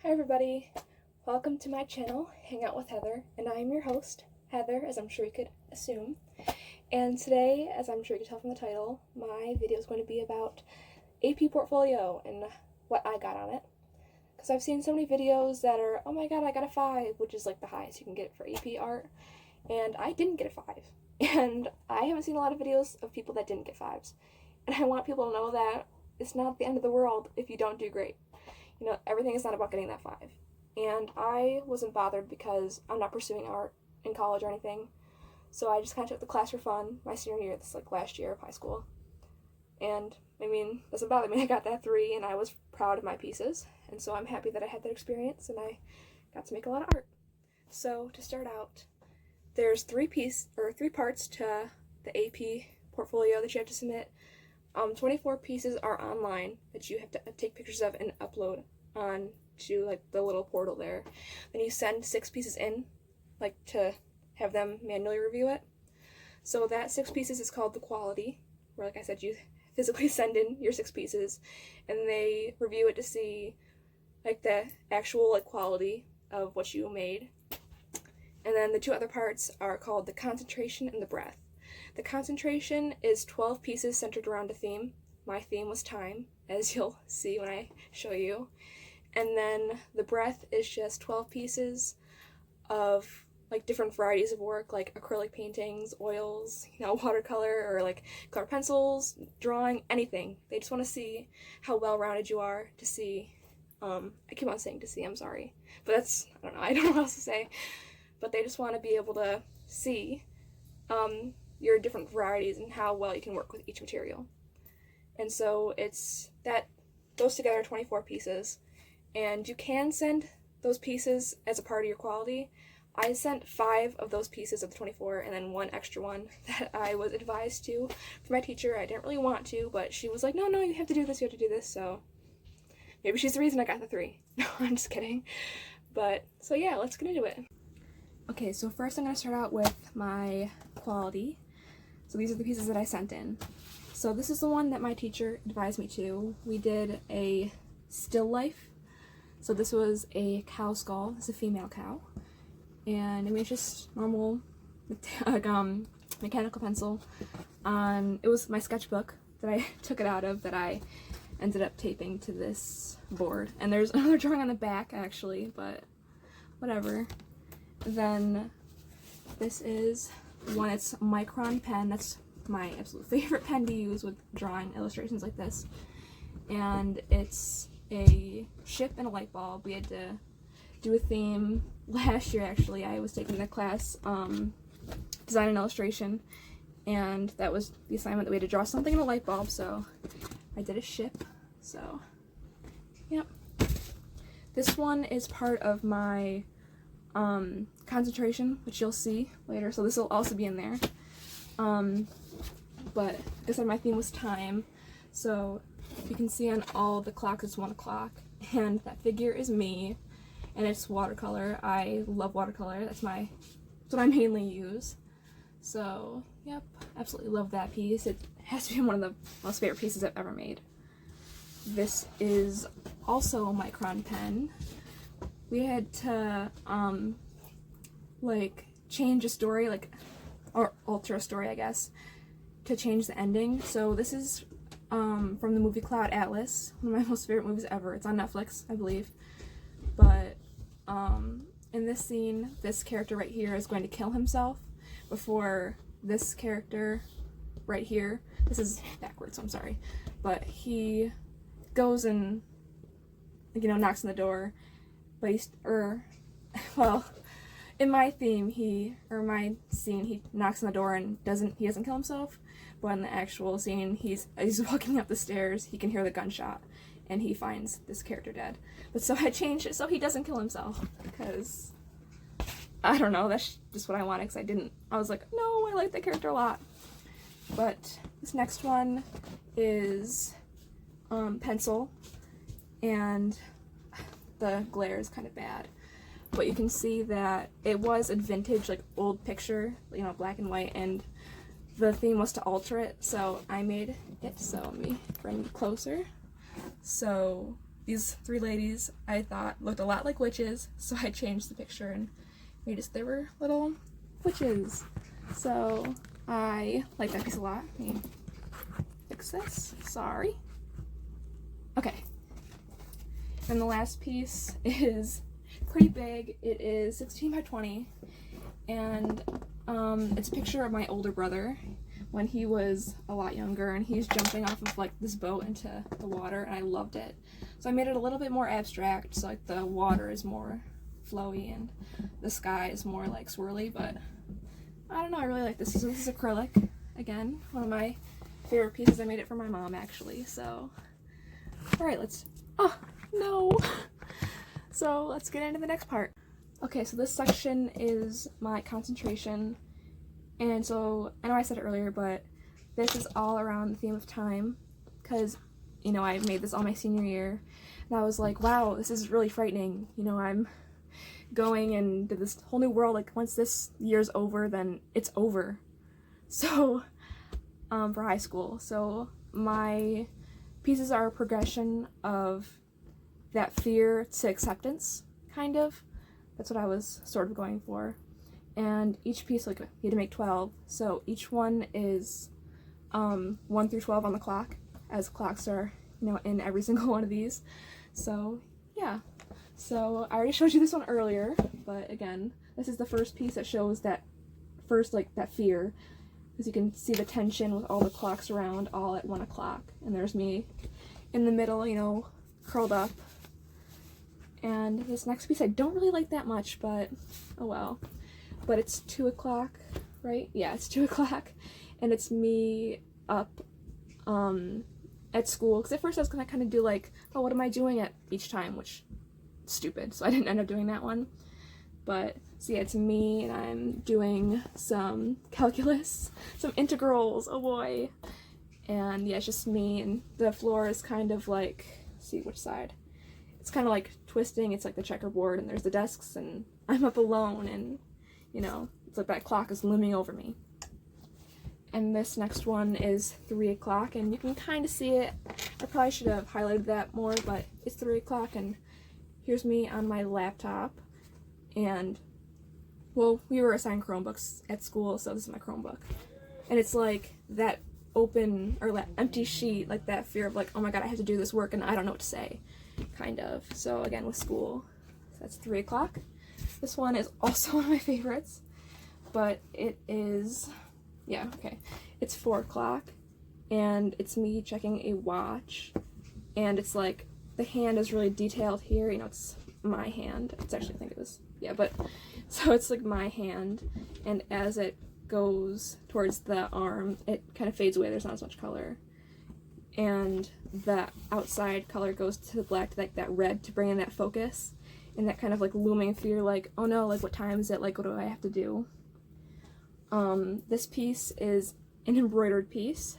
Hi everybody, welcome to my channel, Hang Out with Heather, and I am your host, Heather, as I'm sure you could assume. And today, as I'm sure you can tell from the title, my video is going to be about AP portfolio and what I got on it. Because I've seen so many videos that are, oh my god, I got a 5, which is like the highest you can get for AP art, and I didn't get a 5. And I haven't seen a lot of videos of people that didn't get 5s. And I want people to know that it's not the end of the world if you don't do great. You know, everything is not about getting that 5. And I wasn't bothered because I'm not pursuing art in college or anything. So I just kind of took the class for fun my senior year, this like last year of high school. And I mean, it doesn't bother me. I got that 3 and I was proud of my pieces. And so I'm happy that I had that experience and I got to make a lot of art. So to start out, there's 3 parts to the AP portfolio that you have to submit. 24 pieces are online that you have to take pictures of and upload on to like the little portal there. Then you send 6 pieces in, like to have them manually review it. So that 6 pieces is called the quality, where like I said, you physically send in your 6 pieces and they review it to see like the actual like quality of what you made. And then the 2 other parts are called the concentration and the breadth. The concentration is 12 pieces centered around a theme. My theme was time, as you'll see when I show you. And then the breadth is just 12 pieces of like different varieties of work, like acrylic paintings, oils, you know, watercolor, or like color pencils, drawing, anything. They just want to see how well-rounded you are, to see, I keep on saying to see, I'm sorry. But that's, I don't know what else to say. But they just want to be able to see, your different varieties and how well you can work with each material. And so it's that those together are 24 pieces, and you can send those pieces as a part of your quality. I sent 5 of those pieces of the 24 and then 1 extra one that I was advised to from my teacher. I didn't really want to, but she was like, no, you have to do this, so maybe she's the reason I got the 3. No, I'm just kidding. But so yeah, let's get into it. Okay, so first I'm going to start out with my quality. So these are the pieces that I sent in. So this is the one that my teacher advised me to. We did a still life. So this was a cow skull. It's a female cow. And I mean, it's just normal mechanical pencil. It was my sketchbook that I took it out of that I ended up taping to this board. And there's another drawing on the back actually, but whatever. Then this is one, it's Micron Pen. That's my absolute favorite pen to use with drawing illustrations like this. And it's a ship and a light bulb. We had to do a theme last year actually. I was taking the class design and illustration, and that was the assignment that we had to draw something in a light bulb, so I did a ship. So yep. This one is part of my concentration, which you'll see later, so this will also be in there. But like I said, my theme was time, so you can see on all the clocks it's 1 o'clock, and that figure is me, and it's watercolor. I love watercolor. That's what I mainly use. So yep, absolutely love that piece. It has to be one of the most favorite pieces I've ever made. This is also a Micron Pen. We had to like change a story, or alter a story, I guess, to change the ending. So this is from the movie Cloud Atlas, one of my most favorite movies ever. It's on Netflix, I believe. But in this scene, this character right here is going to kill himself before this character right here. This is backwards, so I'm sorry. But he goes and, knocks on the door. But in my theme, my scene, he knocks on the door and he doesn't kill himself. But in the actual scene, he's walking up the stairs, he can hear the gunshot, and he finds this character dead. But so I changed it so he doesn't kill himself, because, I don't know, that's just what I wanted, because I was like, no, I like that character a lot. But this next one is pencil, and the glare is kind of bad, but you can see that it was a vintage, old picture, black and white, and the theme was to alter it, so I made it. So let me bring it closer. So these three ladies I thought looked a lot like witches, so I changed the picture and made it so they were little witches. So I like that piece a lot. Let me fix this. Sorry. Okay. And the last piece is pretty big. It is 16 by 20, and it's a picture of my older brother when he was a lot younger, and he's jumping off of like this boat into the water, and I loved it. So I made it a little bit more abstract, so like the water is more flowy and the sky is more like swirly, but I don't know, I really like this. So this is acrylic, again, one of my favorite pieces. I made it for my mom actually, so alright, oh no. So let's get into the next part. Okay, so this section is my concentration, and so I know I said it earlier, but this is all around the theme of time, because, you know, I made this all my senior year, and I was like, wow, this is really frightening. You know, I'm going into this whole new world. Like, once this year's over, then it's over. So, for high school. So my pieces are a progression of that fear to acceptance, kind of. That's what I was sort of going for. And each piece, like, you had to make 12, so each one is 1 through 12 on the clock, as clocks are, you know, in every single one of these. So yeah, so I already showed you this one earlier, but again, this is the first piece that shows that first, like, that fear, because you can see the tension with all the clocks around all at 1 o'clock, and there's me in the middle, you know, curled up. And this next piece I don't really like that much, but oh well. But it's 2 o'clock, right? Yeah, it's 2 o'clock, and it's me up at school, because at first I was gonna kind of do like, oh, what am I doing at each time, which is stupid, so I didn't end up doing that one. But so yeah, it's me, and I'm doing some calculus, some integrals, oh boy. And yeah, it's just me, and the floor is kind of like, let's see which side. It's kind of like twisting, it's like the checkerboard, and there's the desks, and I'm up alone, and you know, it's like that clock is looming over me. And this next one is 3 o'clock, and you can kind of see it. I probably should have highlighted that more, but it's 3 o'clock, and here's me on my laptop. And, well, we were assigned Chromebooks at school, so this is my Chromebook. And it's like that open, or that empty sheet, like that fear of like, oh my god, I have to do this work, and I don't know what to say, kind of. So again, with school, that's 3 o'clock. This one is also one of my favorites, but it is, yeah, okay. It's 4 o'clock, and it's me checking a watch, and it's like, the hand is really detailed here, you know, it's my hand. It's actually, I think it was, yeah, but, so it's like my hand, and as it goes towards the arm, it kind of fades away, there's not as much color. And the outside color goes to the black, to like that red, to bring in that focus. And that kind of like looming fear, like, oh no, like what time is it, like what do I have to do? This piece is an embroidered piece,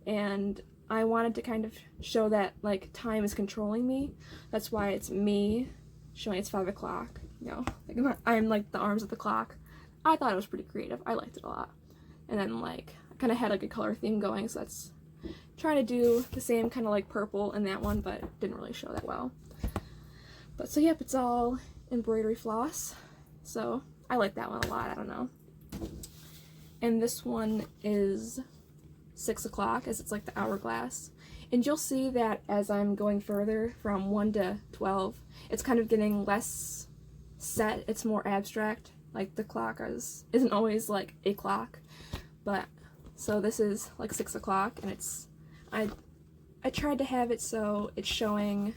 and I wanted to kind of show that like time is controlling me. That's why it's me showing it's 5 o'clock, you know, like I'm like the arms of the clock. I thought it was pretty creative, I liked it a lot. And then like, I kind of had like a color theme going, so that's trying to do the same kind of like purple in that one, but didn't really show that well. But so yep, it's all embroidery floss, so I like that one a lot, I don't know. And this one is 6 o'clock, as it's like the hourglass. And you'll see that as I'm going further from 1 to 12, it's kind of getting less set, it's more abstract. Like the clock isn't always like a clock, but so this is like 6 o'clock, and it's, I tried to have it so it's showing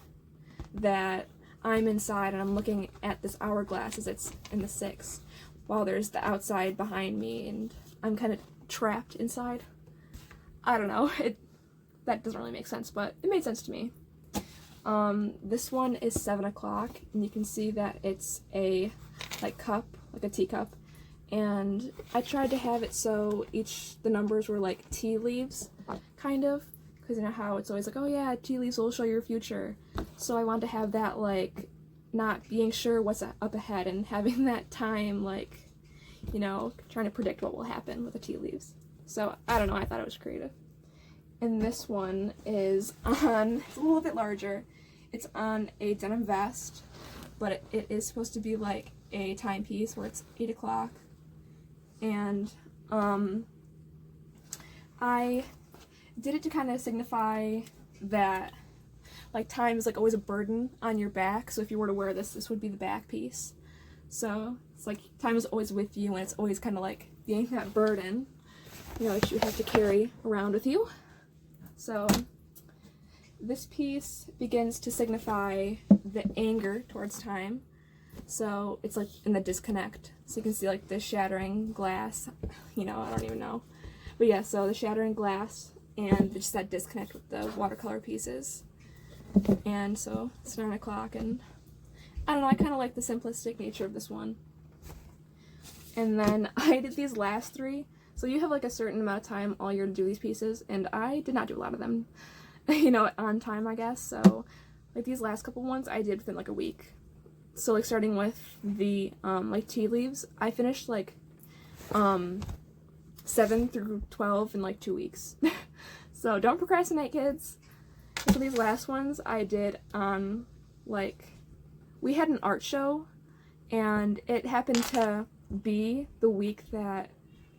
that I'm inside and I'm looking at this hourglass as it's in the 6, while there's the outside behind me, and I'm kind of trapped inside. I don't know, that doesn't really make sense, but it made sense to me. This one is 7 o'clock, and you can see that it's a like cup, like a teacup, and I tried to have it so the numbers were like tea leaves, kind of, because you know how it's always like, oh yeah, tea leaves will show your future. So I wanted to have that like not being sure what's up ahead, and having that time like, you know, trying to predict what will happen with the tea leaves. So I don't know, I thought it was creative. And this one is it's a little bit larger, It's on a denim vest, but it is supposed to be like a timepiece where it's 8 o'clock. And I did it to kind of signify that like time is like always a burden on your back. So if you were to wear this, this would be the back piece. So it's like time is always with you, and it's always kind of like being that burden, you know, that you have to carry around with you. So this piece begins to signify the anger towards time. So it's like in the disconnect. So you can see like the shattering glass, you know, I don't even know. But yeah, so the shattering glass and just that disconnect with the watercolor pieces. And so it's 9 o'clock, and I don't know, I kind of like the simplistic nature of this one. And then I did these last three. So you have like a certain amount of time all year to do these pieces, and I did not do a lot of them, you know, on time, I guess. So like these last couple ones I did within like a week. So like starting with the like tea leaves, I finished like 7 through 12 in like 2 weeks. So don't procrastinate, kids. So these last ones I did on like, we had an art show, and it happened to be the week that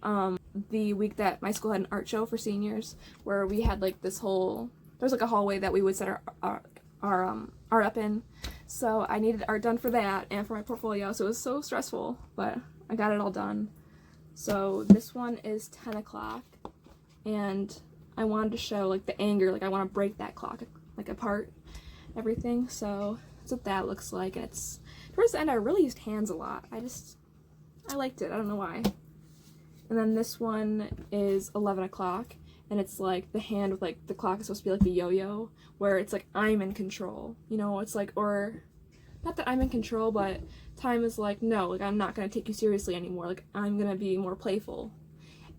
my school had an art show for seniors, where we had like this whole, there's like a hallway that we would set our art up in. So I needed art done for that and for my portfolio, so it was so stressful, but I got it all done. So this one is 10 o'clock, and I wanted to show like the anger, like I want to break that clock like apart, everything. So that's what that looks like. And it's towards the end I really used hands a lot. I liked it, I don't know why. And then this one is 11 o'clock, and it's like the hand with like the clock is supposed to be like the yo-yo, where it's like I'm in control, you know. It's like, or not that I'm in control, but time is like, no, like I'm not gonna take you seriously anymore, like I'm gonna be more playful,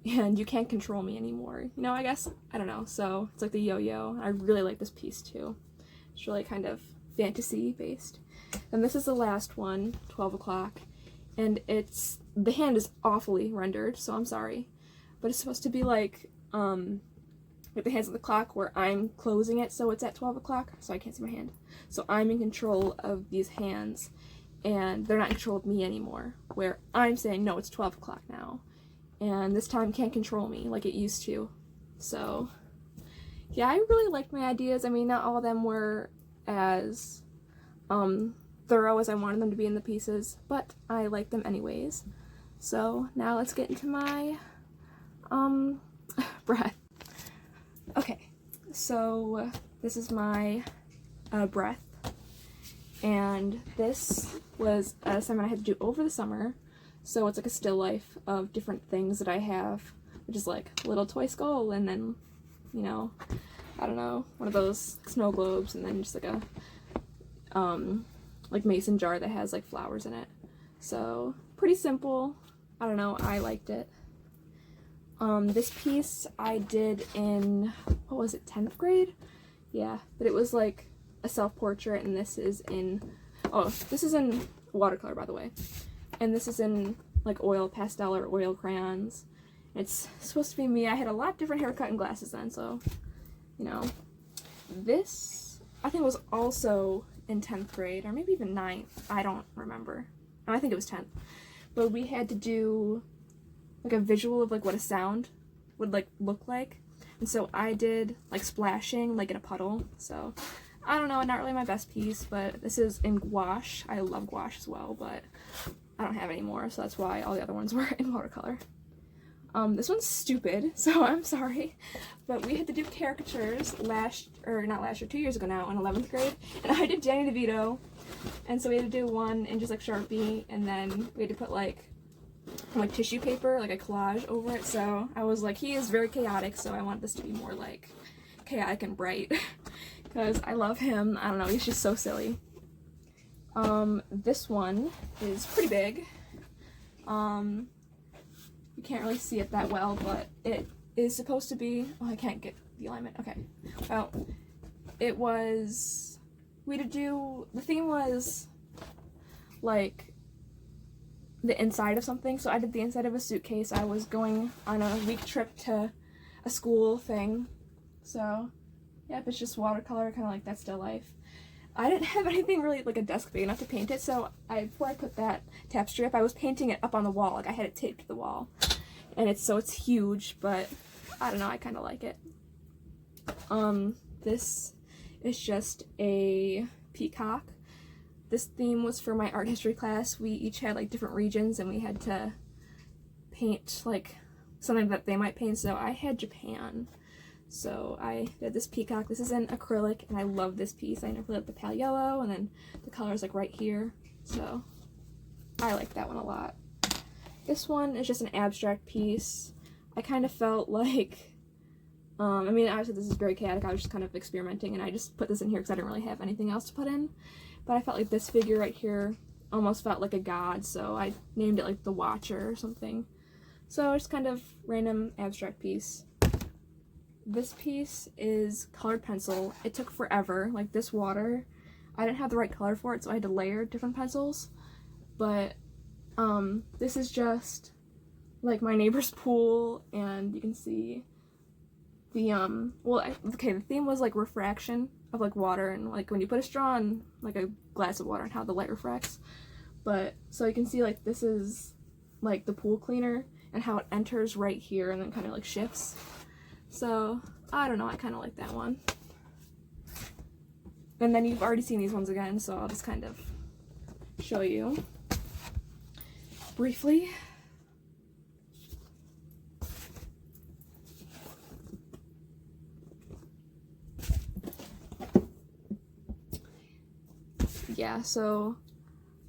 and you can't control me anymore, you know, I guess, I don't know. So it's like the yo-yo. I really like this piece too. It's really kind of fantasy based. And this is the last one, 12 o'clock, and it's, the hand is awfully rendered, so I'm sorry, but it's supposed to be like the hands of the clock where I'm closing it so it's at 12 o'clock, so I can't see my hand. So I'm in control of these hands, and they're not in control of me anymore, where I'm saying, no, it's 12 o'clock now, and this time can't control me like it used to. So yeah, I really liked my ideas. I mean, not all of them were as thorough as I wanted them to be in the pieces, but I liked them anyways. So now let's get into my breath. Okay, so this is my breath, and this was an assignment I had to do over the summer. So it's like a still life of different things that I have, which is like a little toy skull, and then, you know, I don't know, one of those snow globes, and then just like a like mason jar that has like flowers in it. So pretty simple. I don't know, I liked it. This piece I did in, what was it, 10th grade? Yeah, but it was like a self-portrait, and this is in, oh, this is in watercolor, by the way. And this is in like oil pastel or oil crayons. It's supposed to be me. I had a lot different haircut and glasses then, so, you know. This, I think, was also in 10th grade, or maybe even 9th. I don't remember. No, I think it was 10th. But we had to do like a visual of like what a sound would like look like. And so I did like splashing like in a puddle. So I don't know, not really my best piece, but this is in gouache. I love gouache as well, but I don't have any more, so that's why all the other ones were in watercolor. This one's stupid, so I'm sorry, but we had to do caricatures 2 years ago now, in 11th grade, and I did Danny DeVito, and so we had to do one in just like Sharpie, and then we had to put like tissue paper, like a collage over it. So I was like, he is very chaotic, so I want this to be more like chaotic and bright, because I love him. I don't know, he's just so silly. This one is pretty big. You can't really see it that well, but it is supposed to be, oh, I can't get the alignment, okay. Well, it was, the theme was like the inside of something, so I did the inside of a suitcase. I was going on a week trip to a school thing, so yep, it's just watercolor, kind of like that still life. I didn't have anything really, like a desk big enough to paint it, so before I put that tap strip, I was painting it up on the wall. Like, I had it taped to the wall. And it's huge, but I don't know, I kind of like it. This is just a peacock. This theme was for my art history class. We each had like different regions and we had to paint like something that they might paint, so I had Japan. So I did this peacock. This is in acrylic and I love this piece. I really like the pale yellow, and then the color's like right here, so I like that one a lot. This one is just an abstract piece. I kind of felt like, I mean, obviously this is very chaotic. I was just kind of experimenting, and I just put this in here because I didn't really have anything else to put in. But I felt like this figure right here almost felt like a god, so I named it like the Watcher or something. So it's kind of random abstract piece. This piece is colored pencil. It took forever. Like this water, I didn't have the right color for it, so I had to layer different pencils. But this is just like my neighbor's pool, and you can see the the theme was like refraction of like water, and like when you put a straw in like a glass of water and how the light refracts. But so you can see like this is like the pool cleaner and how it enters right here and then kind of like shifts. So I don't know, I kind of like that one. And then you've already seen these ones again, so I'll just kind of show you briefly. Yeah, so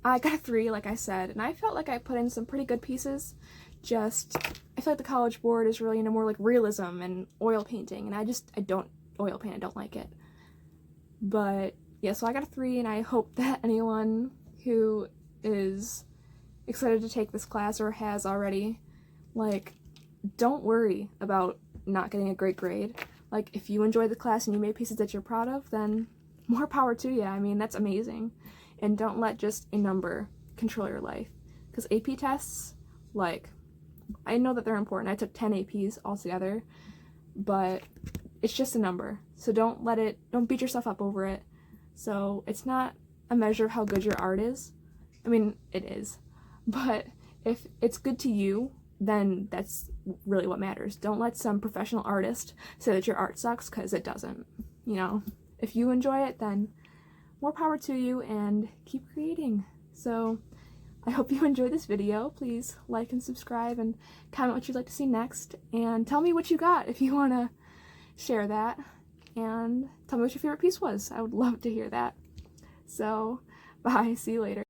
I got a 3, like I said, and I felt like I put in some pretty good pieces. Just, I feel like the College Board is really into more like realism and oil painting, and I don't oil paint, I don't like it. But yeah, so I got a 3, and I hope that anyone who is excited to take this class or has already, like, don't worry about not getting a great grade. Like, if you enjoy the class and you made pieces that you're proud of, then more power to you. I mean, that's amazing. And don't let just a number control your life. Because AP tests, like, I know that they're important. I took 10 APs altogether, but it's just a number. So don't beat yourself up over it. So it's not a measure of how good your art is. I mean, it is. But if it's good to you, then that's really what matters. Don't let some professional artist say that your art sucks, because it doesn't. You know, if you enjoy it, then more power to you, and keep creating. So I hope you enjoyed this video. Please like and subscribe and comment what you'd like to see next, and tell me what you got if you want to share that, and tell me what your favorite piece was. I would love to hear that. So bye, see you later.